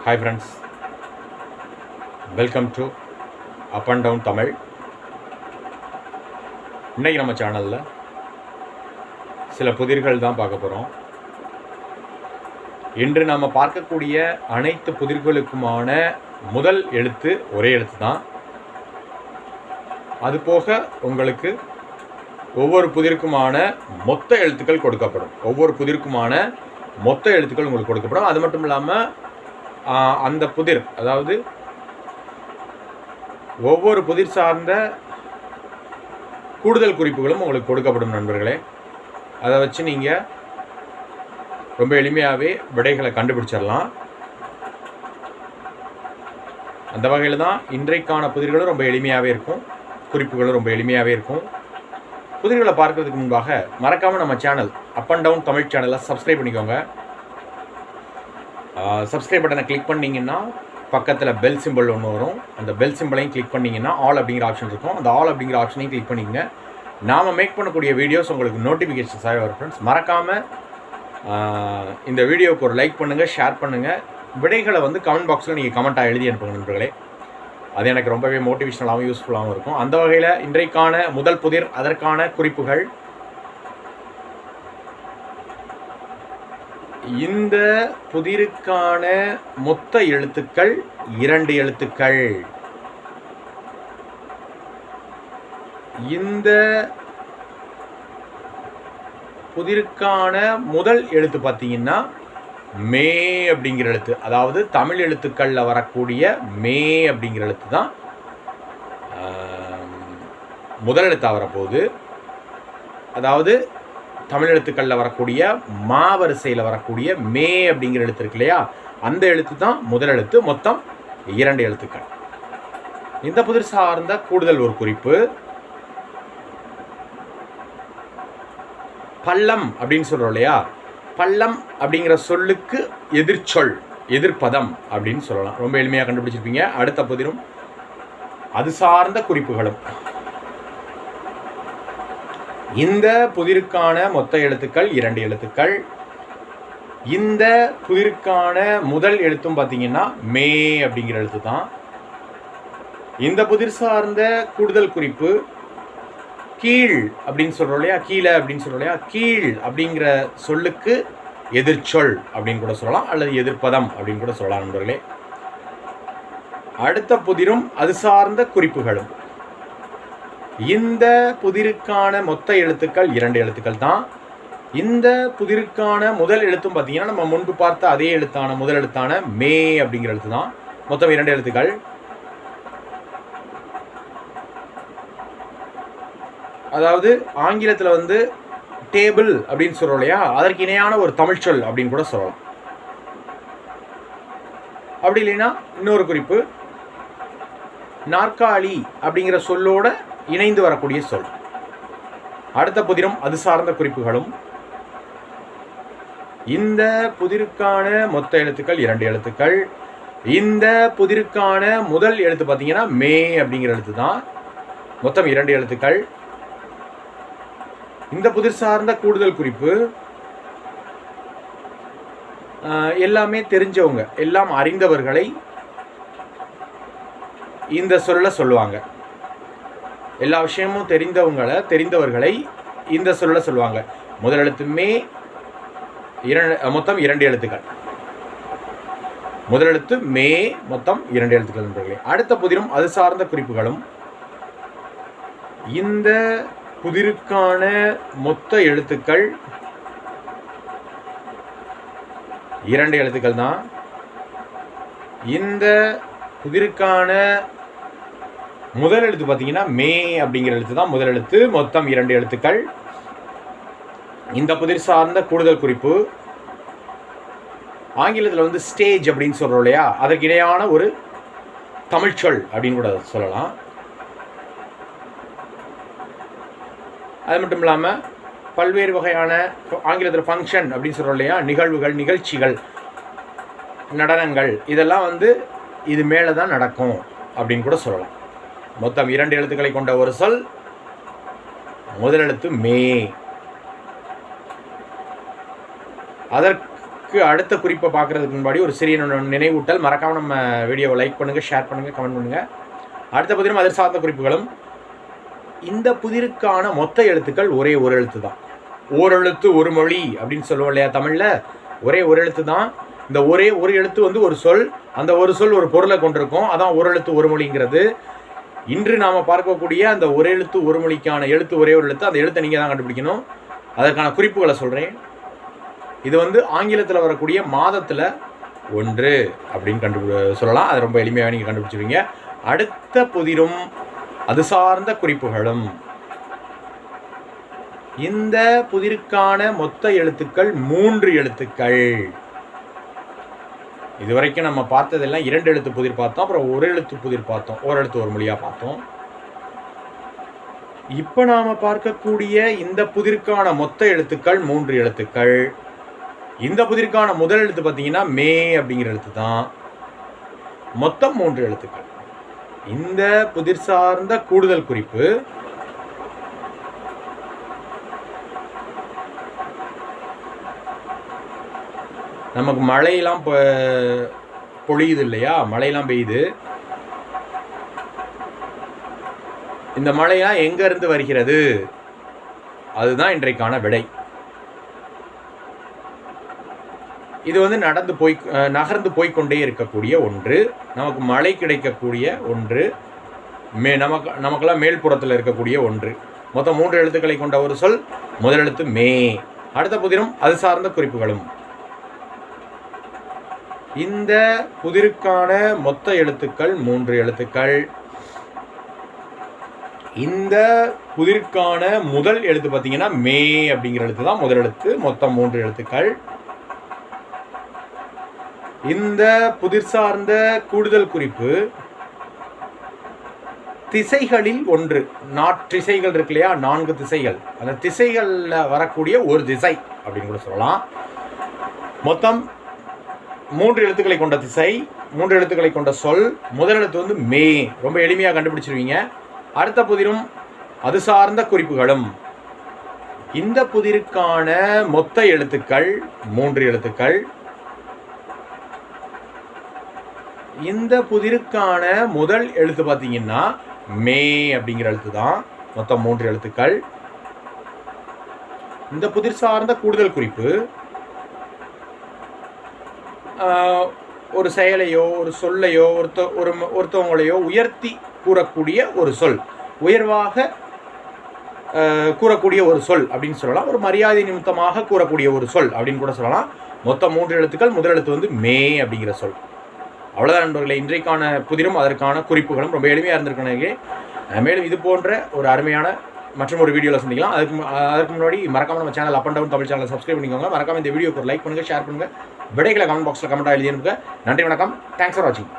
Hi friends, welcome to up and down Tamil. இன்றைக்கி நம்ம சேனலில் சில புதிர்கள் தான் பார்க்க போகிறோம். இன்று நாம் பார்க்கக்கூடிய அனைத்து புதிர்களுக்குமான முதல் எழுத்து ஒரே எழுத்து தான். அதுபோக உங்களுக்கு ஒவ்வொரு புதிருக்குமான மொத்த எழுத்துக்கள் கொடுக்கப்படும். உங்களுக்கு கொடுக்கப்படும். அது மட்டும் இல்லாமல் அந்த புதிர், அதாவது ஒவ்வொரு புதிர் சார்ந்த கூடுதல் குறிப்புகளும் உங்களுக்கு கொடுக்கப்படும் நண்பர்களே. அதை வச்சு நீங்கள் ரொம்ப எளிமையாகவே விடைகளை கண்டுபிடிச்சிடலாம். அந்த வகையில் தான் இன்றைக்கான புதிர்களும் ரொம்ப எளிமையாகவே இருக்கும், குறிப்புகளும் ரொம்ப எளிமையாகவே இருக்கும். புதிர்களை பார்க்கறதுக்கு முன்பாக மறக்காமல் நம்ம channel up and down Tamil சேனலை சப்ஸ்கிரைப் பண்ணிக்கோங்க. சப்ஸ்கிரைப் பட்டனை கிளிக் பண்ணிங்கன்னா பக்கத்தில் பெல் சிம்பிள் ஒன்று வரும். அந்த பெல் சிம்பிளையும் கிளிக் பண்ணிங்கன்னா ஆல் அப்படிங்கிற ஆப்ஷன் இருக்கும். அந்த ஆல் அப்படிங்கிற ஆப்ஷனையும் கிளிக் பண்ணிக்கங்க. நாம் மேக் பண்ணக்கூடிய வீடியோஸ் உங்களுக்கு நோட்டிஃபிகேஷன்ஸாகவே வரும். ஃப்ரெண்ட்ஸ், மறக்காமல் இந்த வீடியோவுக்கு ஒரு லைக் பண்ணுங்கள், ஷேர் பண்ணுங்கள். விடைகளை கமெண்ட் பாக்ஸில் நீங்கள் கமெண்ட்டாக எழுதி அனுப்புங்க நண்பர்களே. அது எனக்கு ரொம்பவே மோட்டிவேஷனலாகவும் யூஸ்ஃபுல்லாகவும் இருக்கும். அந்த வகையில் இன்றைக்கான முதல் புதிர், அதற்கான குறிப்புகள். இந்த புதிருக்கான மொத்த எழுத்துக்கள் 2 எழுத்துக்கள். இந்த புதிருக்கான முதல் எழுத்து பார்த்தீங்கன்னா மே அப்படிங்கிற எழுத்து. அதாவது தமிழ் எழுத்துக்களில் வரக்கூடிய மே அப்படிங்கிற எழுத்து தான் முதல் எழுத்தாக வரப்போகுது. அதாவது தமிழ் எழுத்துக்களில் வரக்கூடிய மா வரிசையில் வரக்கூடிய மே அப்படிங்கிற எழுத்து இருக்கு இல்லையா, அந்த எழுத்து தான் முதல் எழுத்து. மொத்தம் 2 எழுத்துக்கள். இந்த புதிர் சார்ந்த கூடுதல் ஒரு குறிப்பு, பள்ளம் அப்படின்னு சொல்கிறோம் இல்லையா, பள்ளம் அப்படிங்கிற சொல்லுக்கு எதிர்ச்சொல், எதிர்ப்பதம் அப்படின்னு சொல்லலாம். ரொம்ப எளிமையாக கண்டுபிடிச்சிருப்பீங்க. அடுத்த புதிரும் அது சார்ந்த குறிப்புகளும். இந்த புதிருக்கான மொத்த எழுத்துக்கள் 2 எழுத்துக்கள். இந்த புதிருக்கான முதல் எழுத்தும் பார்த்தீங்கன்னா மே அப்படிங்கிற எழுத்து தான். இந்த புதிர் சார்ந்த கூடுதல் குறிப்பு கீழ் அப்படின்னு சொல்கிறோம் இல்லையா, கீழே அப்படின்னு சொல்கிறோம் இல்லையா, கீழ் அப்படிங்கிற சொல்லுக்கு எதிர்ச்சொல் அப்படின்னு கூட சொல்லலாம், அல்லது எதிர்ப்பதம் அப்படின்னு கூட சொல்லலாம் நண்பர்களே. அடுத்த புதிரும் அது சார்ந்த குறிப்புகளும். இந்த புதிருக்கான மொத்த எழுத்துக்கள் 2 எழுத்துக்கள் தான். இந்த புதிருக்கான முதல் எழுத்தும் பார்த்தீங்கன்னா நம்ம முன்பு பார்த்த அதே எழுத்தான முதல் எழுத்தான மே அப்படிங்கிற எழுத்து தான். மொத்தம் 2 எழுத்துக்கள். அதாவது ஆங்கிலத்தில் டேபிள் அப்படின்னு சொல்கிறோம் இல்லையா, அதற்கு இணையான ஒரு தமிழ் சொல் அப்படின்னு கூட சொல்லலாம். அப்படி இல்லைன்னா இன்னொரு குறிப்பு, நாற்காலி அப்படிங்கிற சொல்லோட இணைந்து வரக்கூடிய சொல். அடுத்த புதிரும் அது சார்ந்த குறிப்புகளும். இந்த புதிருக்கான மொத்த எழுத்துக்கள் 2 எழுத்துக்கள். இந்த புதிருக்கான முதல் எழுத்து பார்த்தீங்கன்னா மே அப்படிங்கிற எழுத்து தான். மொத்தம் 2 எழுத்துக்கள். இந்த புதிர் சார்ந்த கூடுதல் குறிப்பு, எல்லாமே தெரிஞ்சவங்க, எல்லாம் அறிந்தவர்களை இந்த சொல்ல சொல்லுவாங்க. எல்லா விஷயமும் தெரிந்தவர்களை இந்த சொல்ல சொல்லுவாங்க. முதல் எழுத்து மே, மொத்தம் 2 எழுத்துக்கள். முதல் எழுத்து மே, மொத்தம் 2 எழுத்துக்கள் நண்பர்களே. அடுத்த புதிரும் அது சார்ந்த குறிப்புகளும். இந்த புதிருக்கான மொத்த எழுத்துக்கள் 2 எழுத்துக்கள் தான். இந்த புதிருக்கான முதல் எழுத்து பார்த்தீங்கன்னா மே அப்படிங்கிற எழுத்து தான் முதல் எழுத்து. மொத்தம் 2 எழுத்துக்கள். இந்த புதிர் சார்ந்த கூடுதல் குறிப்பு, ஆங்கிலத்தில் ஸ்டேஜ் அப்படின்னு சொல்கிறோம் இல்லையா, அதற்கு இணையான ஒரு தமிழ் சொல் அப்படின்னு கூட சொல்லலாம். அது மட்டும் இல்லாமல் பல்வேறு வகையான ஆங்கிலத்தில் ஃபங்க்ஷன் அப்படின்னு சொல்கிறோம் இல்லையா, நிகழ்வுகள், நிகழ்ச்சிகள், நடனங்கள், இதெல்லாம் இது மேலே தான் நடக்கும் அப்படின்னு கூட சொல்லலாம். மொத்தம் 2 எழுத்துக்களை கொண்ட ஒரு சொல். முதல் எழுத்து மே. இதுக்கு அடுத்த குறிப்பை பார்க்குறதுக்கு முன்னாடி ஒரு சிறிய நினைவூட்டல். மறக்காமல் நம்ம வீடியோவை லைக் பண்ணுங்கள், ஷேர் பண்ணுங்கள், கமெண்ட் பண்ணுங்கள். அடுத்த புதிரும் அதில் சார்ந்த குறிப்புகளும். இந்த புதிருக்கான மொத்த எழுத்துக்கள் ஒரே ஒரு எழுத்து தான். ஓரெழுத்து ஒரு மொழி அப்படின்னு சொல்லுவோம் இல்லையா தமிழில். ஒரே ஒரு எழுத்து தான். இந்த ஒரே ஒரு எழுத்து வந்து ஒரு சொல், அந்த ஒரு சொல் ஒரு பொருளை கொண்டிருக்கும். அதான் ஒரு எழுத்து ஒரு மொழிங்கிறது. இன்று நாம் பார்க்கக்கூடிய அந்த ஒரு எழுத்து ஒரு மொழிக்கான எழுத்து ஒரே ஒரு எழுத்து. அந்த எழுத்தை நீங்கள் தான் கண்டுபிடிக்கணும். அதற்கான குறிப்புகளை சொல்கிறேன். இது வந்து ஆங்கிலத்தில் வரக்கூடிய மாதத்தில் 1 அப்படின்னு சொல்லலாம். அது ரொம்ப எளிமையாக நீங்கள் கண்டுபிடிச்சிருவீங்க. அடுத்த புதிரும் அது சார்ந்த குறிப்புகளும். இந்த புதிருக்கான மொத்த எழுத்துக்கள் 3 எழுத்துக்கள். இதுவரைக்கும் நம்ம பார்த்ததெல்லாம் 2 எழுத்து புதிர் பார்த்தோம், அப்புறம் ஒரு எழுத்து புதிர் பார்த்தோம், ஒரு எழுத்து ஒரு மொழியாக பார்த்தோம். இப்போ நாம் பார்க்கக்கூடிய இந்த புதிருக்கான மொத்த எழுத்துக்கள் 3 எழுத்துக்கள். இந்த புதிருக்கான முதல் எழுத்து பார்த்தீங்கன்னா மே அப்படிங்கிற எழுத்து தான். மொத்தம் 3 எழுத்துக்கள். இந்த புதிர் சார்ந்த கூடுதல் குறிப்பு. நமக்கு மழையெல்லாம் பொழியுது இல்லையா, மழையெல்லாம் பெய்யுது. இந்த மழையெல்லாம் எங்கேருந்து வருகிறது? அதுதான் இன்றைக்கான விடை. இது வந்து நகர்ந்து போய்கொண்டே இருக்கக்கூடிய ஒன்று, நமக்கு மழை கிடைக்கக்கூடிய ஒன்று, நமக்கெல்லாம் மேல்புறத்தில் இருக்கக்கூடிய ஒன்று. மொத்தம் 3 எழுத்துக்களை கொண்ட ஒரு சொல். முதல் எழுத்து மே. அடுத்த புதிரும் அது சார்ந்த குறிப்புகளும். இந்த புதிருக்கான மொத்த எழுத்துக்கள் 3 எழுத்துக்கள். இந்த புதிருக்கான முதல் எழுத்து பார்த்தீங்கன்னா மே அப்படிங்கிற எழுத்து தான் முதல் எழுத்து. மொத்தம் 3 எழுத்துக்கள். இந்த புதிர் சார்ந்த கூடுதல் குறிப்பு திசைகளில் ஒன்று. திசைகள் இருக்கு இல்லையா, 4 திசைகள். அந்த திசைகளில் வரக்கூடிய ஒரு திசை அப்படின்னு கூட சொல்லலாம். மொத்தம் 3 எழுத்துக்களை கொண்ட திசை, 3 எழுத்துக்களை கொண்ட சொல். முதல் எழுத்து வந்து மே. ரொம்ப எளிமையாக கண்டுபிடிச்சிருவீங்க. அடுத்த புதிரும் அது சார்ந்த குறிப்புகளும். இந்த புதிருக்கான மொத்த எழுத்துக்கள் 3 எழுத்துக்கள். இந்த புதிருக்கான முதல் எழுத்து பார்த்தீங்கன்னா மே அப்படிங்கிற எழுத்து தான். மொத்தம் 3 எழுத்துக்கள். இந்த புதிர் சார்ந்த கூடுதல் குறிப்பு ஒரு செயலையோ ஒரு சொல்லையோ ஒருத்தவங்களையோ உயர்த்தி கூறக்கூடிய ஒரு சொல், உயர்வாக கூறக்கூடிய ஒரு சொல் அப்படின்னு சொல்லலாம். ஒரு மரியாதை நிமித்தமாக கூறக்கூடிய ஒரு சொல் அப்படின்னு கூட சொல்லலாம். மொத்தம் 3 எழுத்துக்கள். முதல் எழுத்து வந்து மே அப்படிங்கிற சொல். அவ்வளோதான் நண்பர்களே, இன்றைக்கான புதிரும் அதற்கான குறிப்புகளும். ரொம்ப எளிமையாக இருந்திருக்கே. மேலும் இது போன்ற ஒரு அருமையான மற்றும் ஒரு வீடியோவில் சந்திக்கலாம். அதுக்கு முன்னாடி மறக்காமல் நம்ம channel up and down Tamil சேனலை சப்ஸ்கிரைப் பண்ணிக்கோங்க. மறக்காமல் இந்த வீடியோக்கு ஒரு லைக் பண்ணுங்கள், ஷேர் பண்ணுங்கள். விடைகளை கமெண்ட் பாக்ஸில் கமெண்ட்டாக எழுதியிருங்க. நன்றி, வணக்கம். தேங்க்ஸ் ஃபார் வாட்சிங்.